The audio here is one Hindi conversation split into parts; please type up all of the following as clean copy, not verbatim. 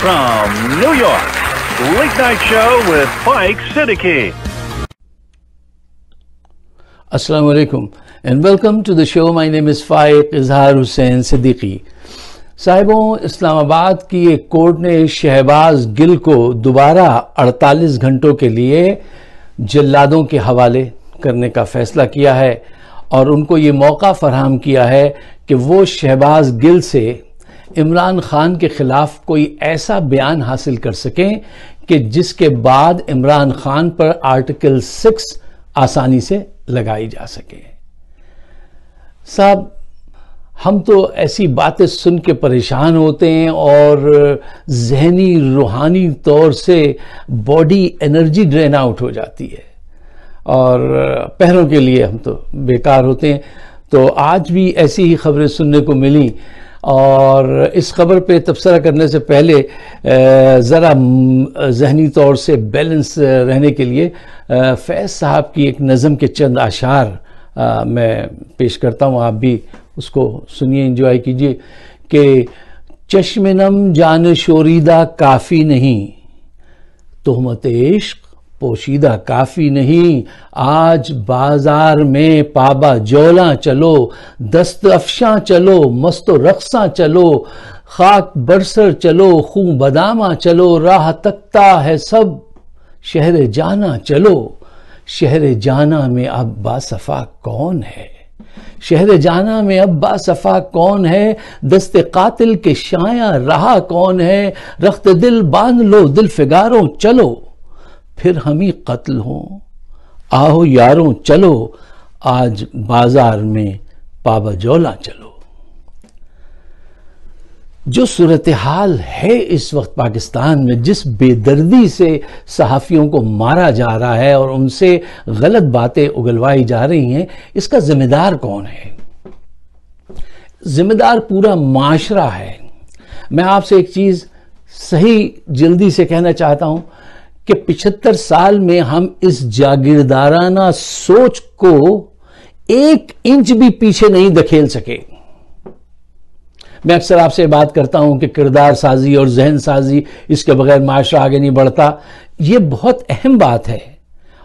from New York, Late Night Show with Mike Siddiqui. Assalamu alaikum and welcome to the show. My name is Faiq Izhar Hussain Siddiqui. साहिबों, Islamabad की एक कोर्ट ने शहबाज गिल को दोबारा 48 घंटों के लिए जल्लादों के हवाले करने का फैसला किया है और उनको ये मौका फराहम किया है कि वो शहबाज गिल से इमरान खान के खिलाफ कोई ऐसा बयान हासिल कर सकें कि जिसके बाद इमरान खान पर आर्टिकल 6 आसानी से लगाई जा सके। साहब, हम तो ऐसी बातें सुन के परेशान होते हैं और जहनी रूहानी तौर से बॉडी एनर्जी ड्रेन आउट हो जाती है और पैरों के लिए हम तो बेकार होते हैं। तो आज भी ऐसी ही खबरें सुनने को मिली और इस खबर पे तबसरा करने से पहले ज़रा जहनी तौर से बैलेंस रहने के लिए फैज़ साहब की एक नज़म के चंद आशार मैं पेश करता हूँ। आप भी उसको सुनिए, एंजॉय कीजिए कि चश्मे नम जान शोरीदा काफ़ी नहीं, तोहमत इश्क पोशीदा काफ़ी नहीं, आज बाजार में पाबा जौला चलो, दस्त अफशां चलो, मस्तो रक्सां चलो, खाक बरसर चलो, खूं बदामा चलो, राह तकता है सब शहर जाना चलो। शहर जाना में अब बासफा कौन है, शहर जाना में अब बासफा कौन है, दस्ते कातिल के शाया रहा कौन है, रख्त दिल बांध लो दिल फिगारों चलो, फिर हम ही कत्ल हों आओ यारों चलो, आज बाजार में पाबजौला चलो। जो सूरत हाल है इस वक्त पाकिस्तान में, जिस बेदर्दी से सहाफ़ियों को मारा जा रहा है और उनसे गलत बातें उगलवाई जा रही हैं, इसका जिम्मेदार कौन है? जिम्मेदार पूरा माशरा है। मैं आपसे एक चीज सही जल्दी से कहना चाहता हूं कि 75 साल में हम इस जागीरदाराना सोच को 1 इंच भी पीछे नहीं धकेल सके। मैं अक्सर आपसे बात करता हूं कि किरदार साजी और जहन साजी, इसके बगैर माशरा आगे नहीं बढ़ता। यह बहुत अहम बात है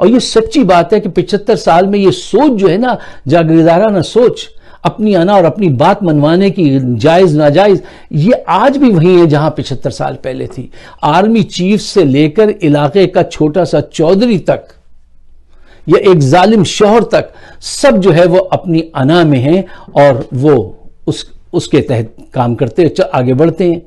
और यह सच्ची बात है कि 75 साल में यह सोच जो है ना, जागीरदाराना सोच, अपनी आना और अपनी बात मनवाने की, जायज नाजायज, ये आज भी वही है जहां 75 साल पहले थी। आर्मी चीफ से लेकर इलाके का छोटा सा चौधरी तक या एक जालिम शौहर तक, सब जो है वो अपनी अना में हैं और वो उसके तहत काम करते आगे बढ़ते हैं।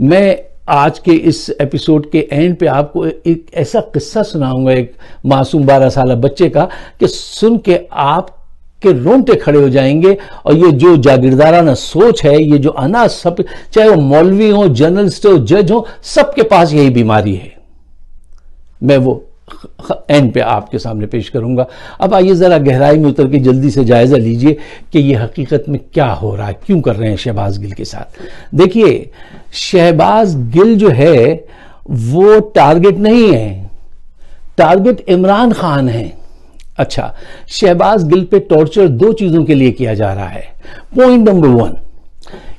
मैं आज के इस एपिसोड के एंड पे आपको एक ऐसा किस्सा सुनाऊंगा, एक मासूम 12 साल बच्चे का, कि सुन के आप के रोंगटे खड़े हो जाएंगे। और ये जो जागीरदाराना सोच है, ये जो अना, सब, चाहे वो मौलवी हो, जर्नलिस्ट हो, जज हो, सबके पास यही बीमारी है। मैं वो एंड पे आपके सामने पेश करूंगा। अब आइए जरा गहराई में उतर के जल्दी से जायजा लीजिए कि ये हकीकत में क्या हो रहा है, क्यों कर रहे हैं शहबाज गिल के साथ। देखिए, शहबाज गिल जो है वो टारगेट नहीं है, टारगेट इमरान खान है। अच्छा, शहबाज गिल पे टॉर्चर 2 चीजों के लिए किया जा रहा है। पॉइंट नंबर 1,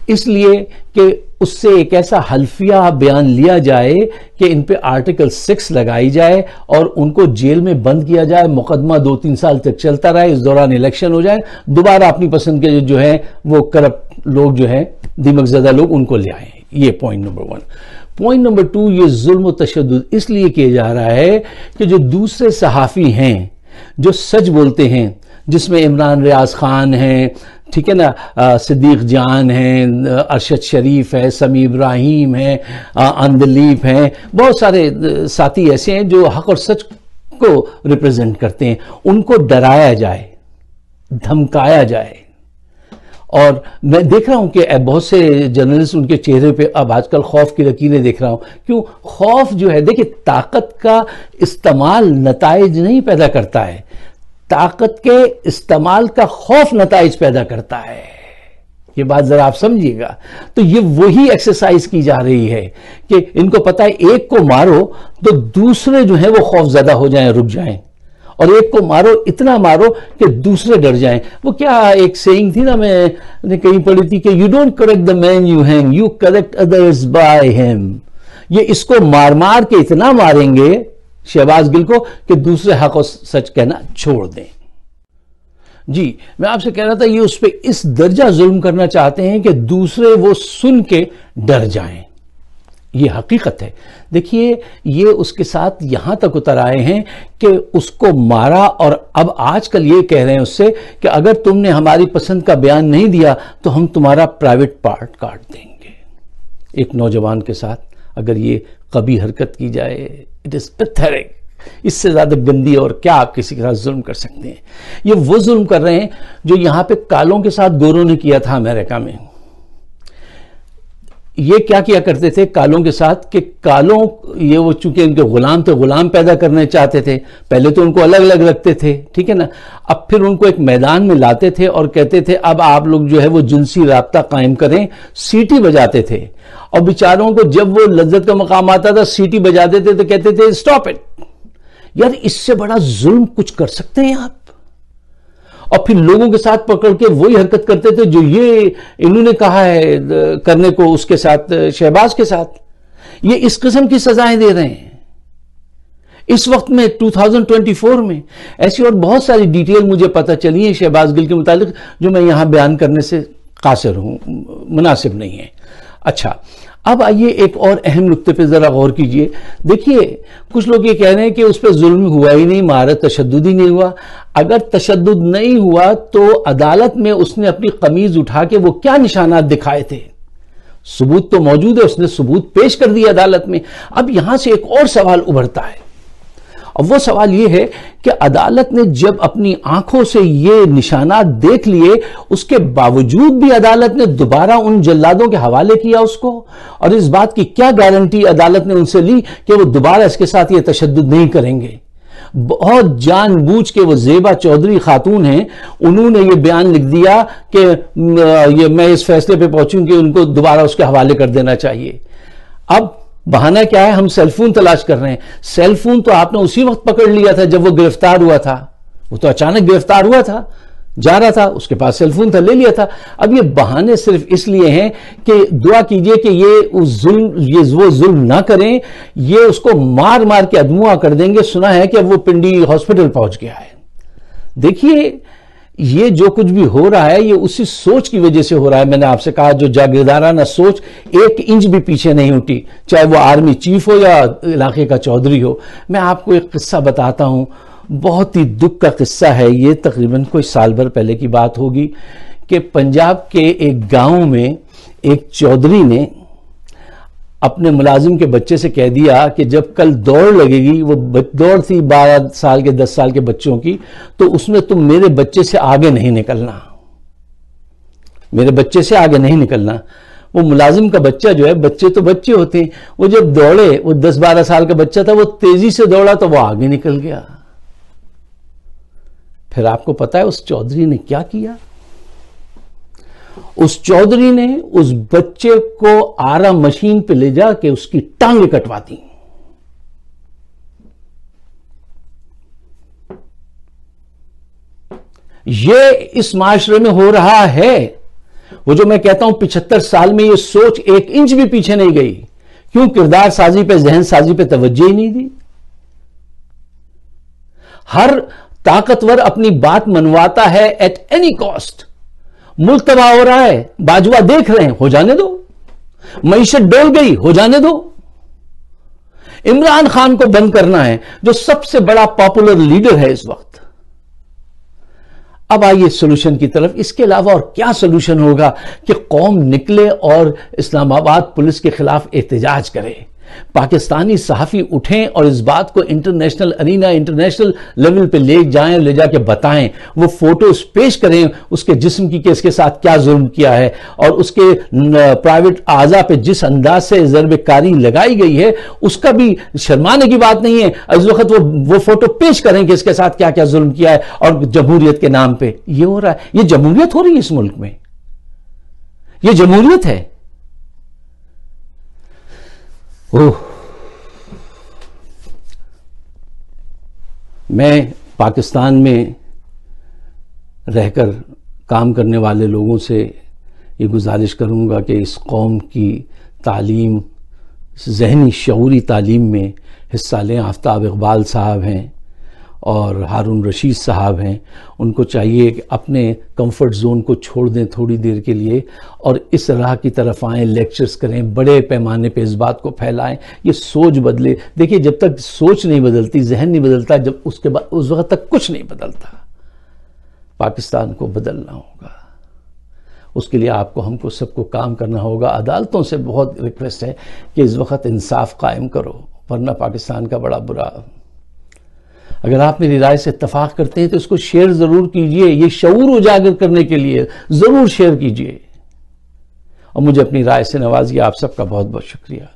इसलिए कि उससे एक ऐसा हल्फिया बयान लिया जाए कि इन पे आर्टिकल 6 लगाई जाए और उनको जेल में बंद किया जाए, मुकदमा 2-3 साल तक चलता रहे, इस दौरान इलेक्शन हो जाए, दोबारा अपनी पसंद के जो है वो करप्ट लोग जो है, दिमकज़दा लोग, उनको ले आए। ये पॉइंट नंबर 1। पॉइंट नंबर 2, ये जुल्म व तशद्दुद इसलिए किया जा रहा है कि जो दूसरे सहाफ़ी हैं जो सच बोलते हैं, जिसमें इमरान रियाज खान हैं, ठीक है ना, सिद्दीक जान हैं, अरशद शरीफ है, समी इब्राहिम है, अंदलीफ हैं, बहुत सारे साथी ऐसे हैं जो हक और सच को रिप्रेजेंट करते हैं। उनको डराया जाए, धमकाया जाए। और मैं देख रहा हूं कि बहुत से जर्नलिस्ट, उनके चेहरे पे अब आजकल खौफ की लकीरें देख रहा हूं। क्यों? खौफ जो है, देखिए, ताकत का इस्तेमाल नताइज नहीं पैदा करता है, ताकत के इस्तेमाल का खौफ नताइज पैदा करता है। ये बात जरा आप समझिएगा। तो ये वही एक्सरसाइज की जा रही है कि इनको पता है एक को मारो तो दूसरे जो है वो खौफजदा हो जाएं, रुक जाएं, और एक को मारो, इतना मारो कि दूसरे डर जाएं। वो क्या एक सेइंग थी ना, मैंने कहीं पढ़ी थी कि you don't correct the man you hang, you correct others by him. ये इसको मार मार के इतना मारेंगे शहबाज गिल को कि दूसरे हक और सच कहना छोड़ दें। जी, मैं आपसे कह रहा था ये उस पर इस दर्जा जुल्म करना चाहते हैं कि दूसरे वो सुन के डर जाएं। ये हकीकत है। देखिए, ये उसके साथ यहां तक उतर आए हैं कि उसको मारा और अब आजकल ये कह रहे हैं उससे कि अगर तुमने हमारी पसंद का बयान नहीं दिया तो हम तुम्हारा प्राइवेट पार्ट काट देंगे। एक नौजवान के साथ अगर ये कभी हरकत की जाए, इट इज पैथेटिक। इससे ज्यादा गंदी और क्या आप किसी के साथ जुल्म कर सकते हैं। ये वो जुल्म कर रहे हैं जो यहां पे कालों के साथ गोरों ने किया था अमेरिका में। ये क्या किया करते थे कालों के साथ कि कालों, ये वो चूंकि इनके गुलाम थे, गुलाम पैदा करने चाहते थे। पहले तो उनको अलग अलग रखते थे, ठीक है ना। अब फिर उनको एक मैदान में लाते थे और कहते थे अब आप लोग जो है वो जिनसी राब्ता कायम करें। सीटी बजाते थे और बेचारों को जब वो लज्जत का मकाम आता था, सीटी बजाते थे तो कहते थे स्टॉप इट। यार, इससे बड़ा जुल्म कुछ कर सकते हैं आप? और फिर लोगों के साथ पकड़ के वही हरकत करते थे जो ये इन्होंने कहा है करने को उसके साथ, शहबाज के साथ। ये इस किस्म की सजाएं दे रहे हैं इस वक्त में 2024 में। ऐसी और बहुत सारी डिटेल मुझे पता चली है शहबाज गिल के मुतालिक जो मैं यहां बयान करने से कासिर हूं, मुनासिब नहीं है। अच्छा, अब आइए एक और अहम नुक्ते पे जरा गौर कीजिए। देखिए, कुछ लोग ये कह रहे हैं कि उस पर जुल्म हुआ ही नहीं, मारा तशद्दुद ही नहीं हुआ। अगर तशद्दुद नहीं हुआ तो अदालत में उसने अपनी कमीज उठा के वो क्या निशानात दिखाए थे? सबूत तो मौजूद है, उसने सबूत पेश कर दिया अदालत में। अब यहां से एक और सवाल उभरता है और वो सवाल ये है कि अदालत ने जब अपनी आंखों से ये निशानात देख लिए, उसके बावजूद भी अदालत ने दोबारा उन जल्लादों के हवाले किया उसको। और इस बात की क्या गारंटी अदालत ने उनसे ली कि वो दोबारा इसके साथ ये तशद्दुद नहीं करेंगे? बहुत जानबूझ के वो ज़ेबा चौधरी खातून हैं, उन्होंने ये बयान लिख दिया कि ये मैं इस फैसले पे पहुंचूं कि उनको दोबारा उसके हवाले कर देना चाहिए। अब बहाना क्या है? हम सेलफोन तलाश कर रहे हैं। सेलफोन तो आपने उसी वक्त पकड़ लिया था जब वो गिरफ्तार हुआ था। वो तो अचानक गिरफ्तार हुआ था, जा रहा था, उसके पास सेलफोन था, ले लिया था। अब ये बहाने सिर्फ इसलिए हैं कि दुआ कीजिए कि ये वो जुल्म ना करें, ये उसको मार मार के अधमुआ कर देंगे। सुना है कि अब वो पिंडी हॉस्पिटल पहुंच गया है। देखिए, ये जो कुछ भी हो रहा है ये उसी सोच की वजह से हो रहा है। मैंने आपसे कहा जो जागीरदाराना सोच एक इंच भी पीछे नहीं उठी, चाहे वो आर्मी चीफ हो या इलाके का चौधरी हो। मैं आपको एक किस्सा बताता हूं, बहुत ही दुख का किस्सा है ये। तकरीबन कोई साल भर पहले की बात होगी कि पंजाब के एक गांव में एक चौधरी ने अपने मुलाजिम के बच्चे से कह दिया कि जब कल दौड़ लगेगी, वो दौड़ थी 12 साल के 10 साल के बच्चों की, तो उसमें तुम मेरे बच्चे से आगे नहीं निकलना, मेरे बच्चे से आगे नहीं निकलना। वो मुलाजिम का बच्चा जो है, बच्चे तो बच्चे होते हैं, वो जब दौड़े, वो 10-12 साल का बच्चा था, वो तेजी से दौड़ा तो वो आगे निकल गया। फिर आपको पता है उस चौधरी ने क्या किया? उस चौधरी ने उस बच्चे को आरा मशीन पे ले जाके उसकी टांगें कटवा दी। ये इस माशरे में हो रहा है। वो जो मैं कहता हूं 75 साल में ये सोच एक इंच भी पीछे नहीं गई। क्यों? किरदार साजी पे, जहन साजी पे तवज्जो ही नहीं दी। हर ताकतवर अपनी बात मनवाता है एट एनी कॉस्ट। मुल्क तबाह हो रहा है, बाजुआ देख रहे हैं, हो जाने दो। मईशत डोल गई, हो जाने दो। इमरान खान को बंद करना है जो सबसे बड़ा पॉपुलर लीडर है इस वक्त। अब आइए सोल्यूशन की तरफ। इसके अलावा और क्या सोल्यूशन होगा कि कौम निकले और इस्लामाबाद पुलिस के खिलाफ एहतजाज करे, पाकिस्तानी सहाफ़ी उठें और इस बात को इंटरनेशनल अरीना, इंटरनेशनल लेवल पे ले जाएं, ले जाके बताएं, वो फोटोज पेश करें उसके जिस्म की कि इसके साथ क्या जुल्म किया है और उसके प्राइवेट आज़ा पे जिस अंदाज से ज़रबेकारी लगाई गई है उसका भी शर्माने की बात नहीं है। इस वक्त वो फोटो पेश करें कि इसके साथ क्या क्या जुल्म किया है। और जमहूरियत के नाम पे ये हो रहा है। ये जमहूरियत हो रही है इस मुल्क में, ये जमहूरियत है। ओह, मैं पाकिस्तान में रहकर काम करने वाले लोगों से ये गुजारिश करूंगा कि इस कौम की तालीम, जहनी शऊरी तालीम में हिस्सा लें। आफ्ताब इकबाल साहब हैं और हारून रशीद साहब हैं, उनको चाहिए कि अपने कंफर्ट जोन को छोड़ दें थोड़ी देर के लिए और इस राह की तरफ आएँ, लेक्चर्स करें, बड़े पैमाने पे इस बात को फैलाएं, ये सोच बदले। देखिए, जब तक सोच नहीं बदलती, जहन नहीं बदलता, जब उसके बाद उस वक्त तक कुछ नहीं बदलता। पाकिस्तान को बदलना होगा, उसके लिए आपको हमको सबको काम करना होगा। अदालतों से बहुत रिक्वेस्ट है कि इस वक्त इंसाफ कायम करो, वरना पाकिस्तान का बड़ा बुरा। अगर आप मेरी राय से इत्तफाक करते हैं तो इसको शेयर ज़रूर कीजिए, ये शऊर उजागर करने के लिए ज़रूर शेयर कीजिए और मुझे अपनी राय से नवाजिए। आप सबका बहुत बहुत शुक्रिया।